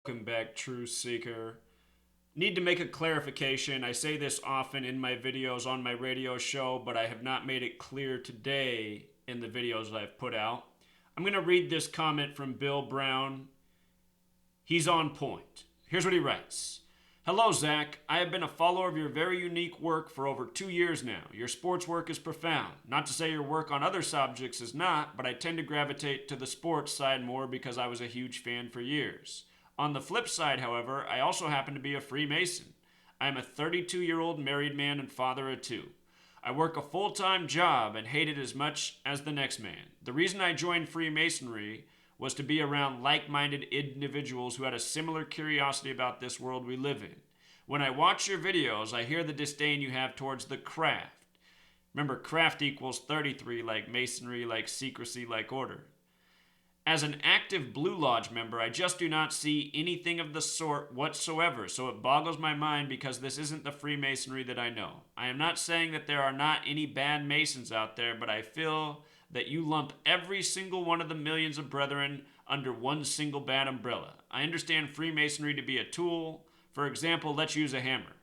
Welcome back, True Seeker. Need to make a clarification. I say this often in my videos on my radio show, but I have not made it clear today in the videos I've put out. I'm going to read this comment from Bill Brown. He's on point. Here's what he writes. Hello, Zach. I have been a follower of your very unique work for over 2 years now. Your sports work is profound. Not to say your work on other subjects is not, but I tend to gravitate to the sports side more because I was a huge fan for years. On the flip side, however, I also happen to be a Freemason. I am a 32-year-old married man and father of two. I work a full-time job and hate it as much as the next man. The reason I joined Freemasonry was to be around like-minded individuals who had a similar curiosity about this world we live in. When I watch your videos, I hear the disdain you have towards the craft. Remember, craft equals 33, like masonry, like secrecy, like order. As an active Blue Lodge member, I just do not see anything of the sort whatsoever, so it boggles my mind because this isn't the Freemasonry that I know. I am not saying that there are not any bad Masons out there, but I feel that you lump every single one of the millions of brethren under one single bad umbrella. I understand Freemasonry to be a tool. For example, let's use a hammer.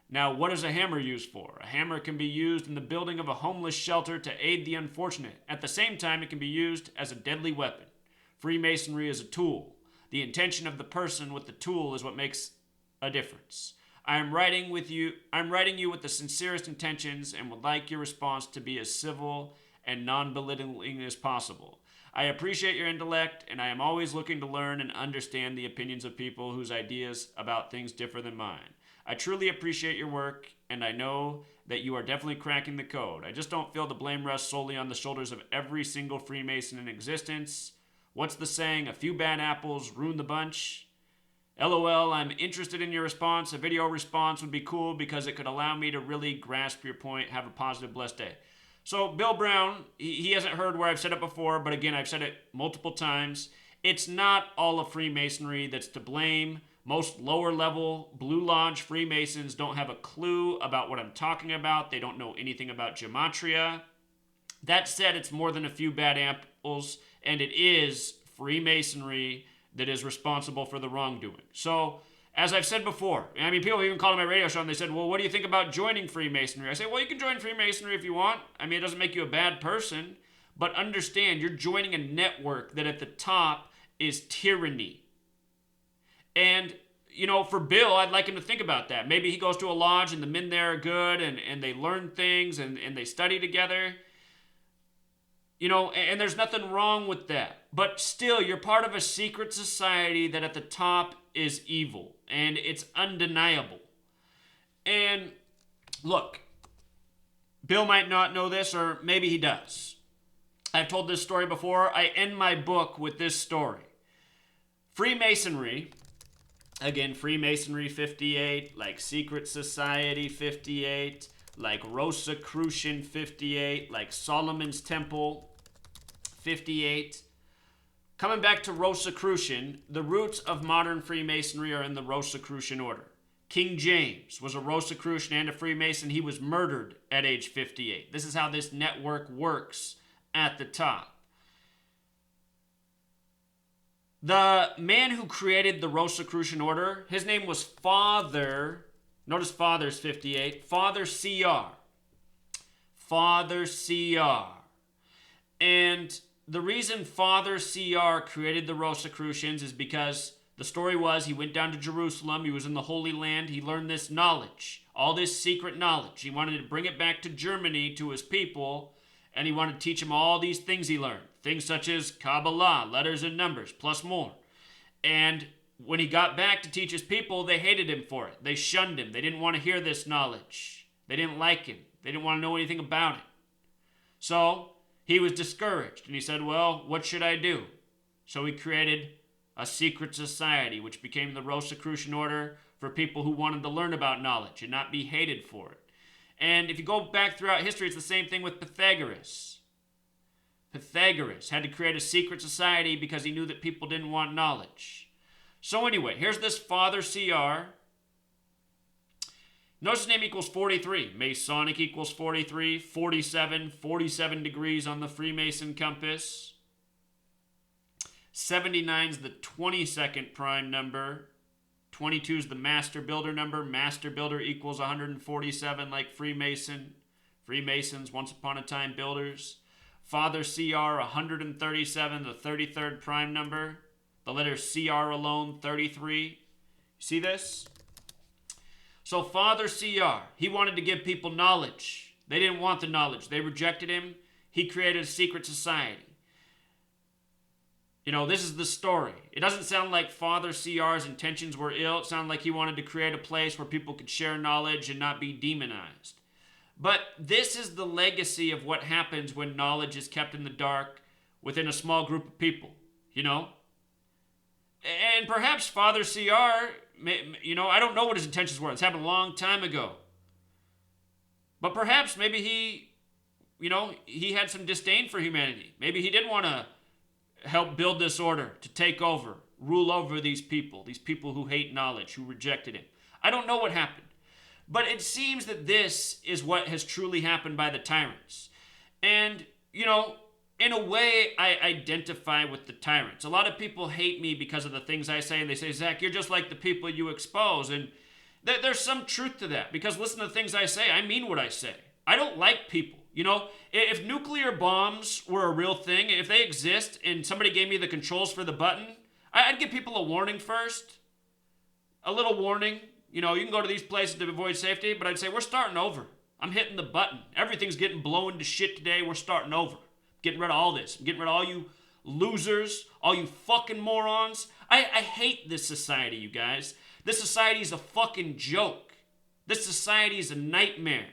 Now, what is a hammer used for? A hammer can be used in the building of a homeless shelter to aid the unfortunate. At the same time, it can be used as a deadly weapon. Freemasonry is a tool. The intention of the person with the tool is what makes a difference. I'm writing you with the sincerest intentions and would like your response to be as civil and non-belittling as possible. I appreciate your intellect, and I am always looking to learn and understand the opinions of people whose ideas about things differ than mine. I truly appreciate your work, and I know that you are definitely cracking the code. I just don't feel the blame rests solely on the shoulders of every single Freemason in existence. What's the saying? A few bad apples ruin the bunch. LOL, I'm interested in your response. A video response would be cool because it could allow me to really grasp your point. Have a positive, blessed day. So Bill Brown, he hasn't heard where I've said it before, but again, I've said it multiple times. It's not all of Freemasonry that's to blame. Most lower level Blue Lodge Freemasons don't have a clue about what I'm talking about. They don't know anything about gematria. That said, it's more than a few bad apples, and it is Freemasonry that is responsible for the wrongdoing. So, as I've said before, I mean, people even called my radio show and they said, well, what do you think about joining Freemasonry? I say, well, you can join Freemasonry if you want. I mean, it doesn't make you a bad person, but understand you're joining a network that at the top is tyranny. And, you know, for Bill, I'd like him to think about that. Maybe he goes to a lodge and the men there are good and they learn things and they study together. You know, and there's nothing wrong with that. But still, you're part of a secret society that at the top is evil. And it's undeniable. And look, Bill might not know this, or maybe he does. I've told this story before. I end my book with this story. Freemasonry, again, Freemasonry 58, like Secret Society 58, like Rosicrucian 58, like Solomon's Temple 58. Coming back to Rosicrucian, the roots of modern Freemasonry are in the Rosicrucian order. King James was a Rosicrucian and a Freemason. He was murdered at age 58. This is how this network works at the top. The man who created the Rosicrucian order, his name was Father, notice Father's 58, Father C.R. Father C.R. And the reason Father C.R. created the Rosicrucians is because the story was he went down to Jerusalem, he was in the Holy Land, he learned this knowledge, all this secret knowledge. He wanted to bring it back to Germany to his people, and he wanted to teach them all these things he learned. Things such as Kabbalah, letters and numbers, plus more. And when he got back to teach his people, they hated him for it. They shunned him. They didn't want to hear this knowledge. They didn't like him. They didn't want to know anything about it. So he was discouraged, and he said, well, what should I do? So he created a secret society, which became the Rosicrucian order for people who wanted to learn about knowledge and not be hated for it. And if you go back throughout history, it's the same thing with Pythagoras. Pythagoras had to create a secret society because he knew that people didn't want knowledge. So anyway, here's this Father C.R. Notice his name equals 43. Masonic equals 43. 47 degrees on the Freemason compass. 79 is the 22nd prime number. 22 is the master builder number. Master builder equals 147 like Freemason. Freemasons, once upon a time builders. Father CR, 137, the 33rd prime number. The letter CR alone, 33. See this? So Father CR, he wanted to give people knowledge. They didn't want the knowledge. They rejected him. He created a secret society. You know, this is the story. It doesn't sound like Father CR's intentions were ill. It sounded like he wanted to create a place where people could share knowledge and not be demonized. But this is the legacy of what happens when knowledge is kept in the dark within a small group of people, you know? And perhaps Father CR, you know, I don't know what his intentions were. It's happened a long time ago. But perhaps maybe he, you know, he had some disdain for humanity. Maybe he didn't want to help build this order to take over, rule over these people who hate knowledge, who rejected him. I don't know what happened. But it seems that this is what has truly happened by the tyrants. And, you know, in a way, I identify with the tyrants. A lot of people hate me because of the things I say, and they say, Zach, you're just like the people you expose. And there's some truth to that, because listen to the things I say. I mean what I say. I don't like people. You know, if nuclear bombs were a real thing, if they exist, and somebody gave me the controls for the button, I'd give people a warning first. A little warning. You know, you can go to these places to avoid safety, but I'd say, we're starting over. I'm hitting the button. Everything's getting blown to shit today. We're starting over. Getting rid of all this. I'm getting rid of all you losers, all you fucking morons. I hate this society, you guys. This society is a fucking joke. This society is a nightmare.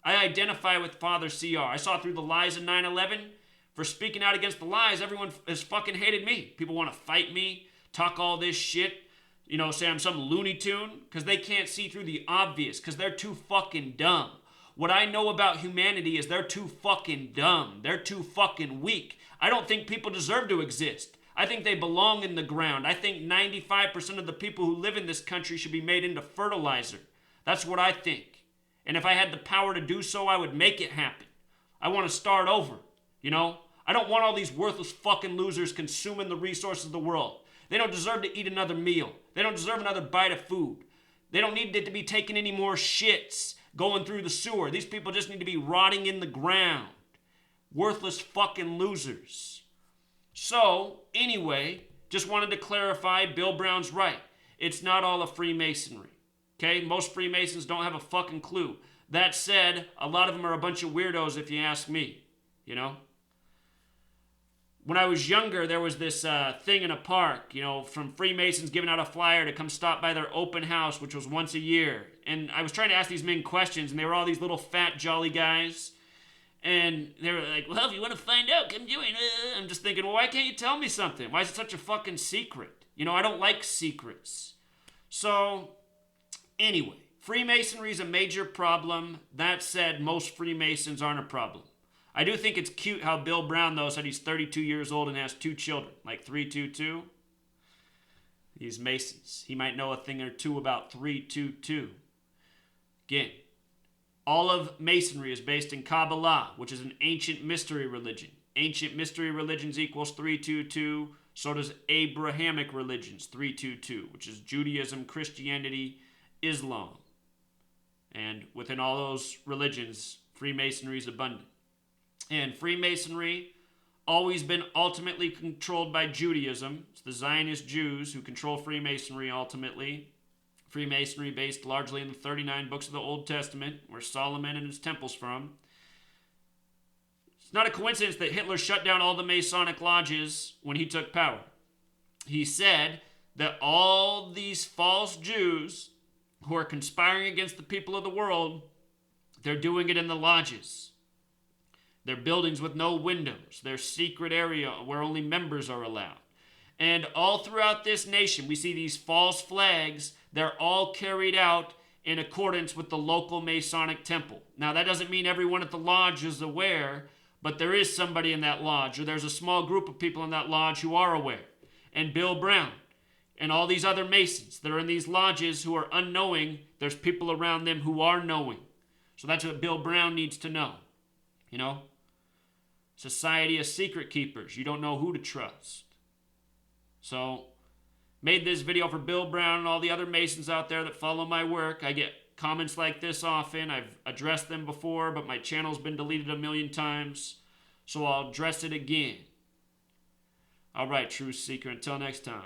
I identify with Father CR. I saw through the lies of 9/11. For speaking out against the lies, everyone has fucking hated me. People want to fight me, talk all this shit. You know, say I'm some Looney Tune, because they can't see through the obvious, because they're too fucking dumb. What I know about humanity is they're too fucking dumb. They're too fucking weak. I don't think people deserve to exist. I think they belong in the ground. I think 95% of the people who live in this country should be made into fertilizer. That's what I think. And if I had the power to do so, I would make it happen. I want to start over, you know? I don't want all these worthless fucking losers consuming the resources of the world. They don't deserve to eat another meal. They don't deserve another bite of food. They don't need it to be taking any more shits going through the sewer. These people just need to be rotting in the ground. Worthless fucking losers. So, anyway, just wanted to clarify, Bill Brown's right. It's not all a Freemasonry. Okay? Most Freemasons don't have a fucking clue. That said, a lot of them are a bunch of weirdos if you ask me. You know? When I was younger, there was this thing in a park, you know, from Freemasons giving out a flyer to come stop by their open house, which was once a year. And I was trying to ask these men questions, and they were all these little fat, jolly guys. And they were like, well, if you want to find out, come join. I'm just thinking, well, why can't you tell me something? Why is it such a fucking secret? You know, I don't like secrets. So, anyway, Freemasonry is a major problem. That said, most Freemasons aren't a problem. I do think it's cute how Bill Brown, though, said he's 32 years old and has 2 children. Like 322. These Masons. He might know a thing or two about 322. Again, all of Masonry is based in Kabbalah, which is an ancient mystery religion. Ancient mystery religions equals 322. So does Abrahamic religions, 322, which is Judaism, Christianity, Islam. And within all those religions, Freemasonry is abundant. And Freemasonry always been ultimately controlled by Judaism. It's the Zionist Jews who control Freemasonry ultimately. Freemasonry based largely in the 39 books of the Old Testament, where Solomon and his temple's from. It's not a coincidence that Hitler shut down all the Masonic lodges when he took power. He said that all these false Jews who are conspiring against the people of the world, they're doing it in the lodges. They're buildings with no windows. They're secret area where only members are allowed. And all throughout this nation, we see these false flags. They're all carried out in accordance with the local Masonic temple. Now, that doesn't mean everyone at the lodge is aware, but there is somebody in that lodge, or there's a small group of people in that lodge who are aware. And Bill Brown and all these other Masons that are in these lodges who are unknowing, there's people around them who are knowing. So that's what Bill Brown needs to know. You know? Society of secret keepers. You don't know who to trust. So, made this video for Bill Brown and all the other Masons out there that follow my work. I get comments like this often. I've addressed them before, but my channel's been deleted a million times. So I'll address it again. All right, Truth Seeker, until next time.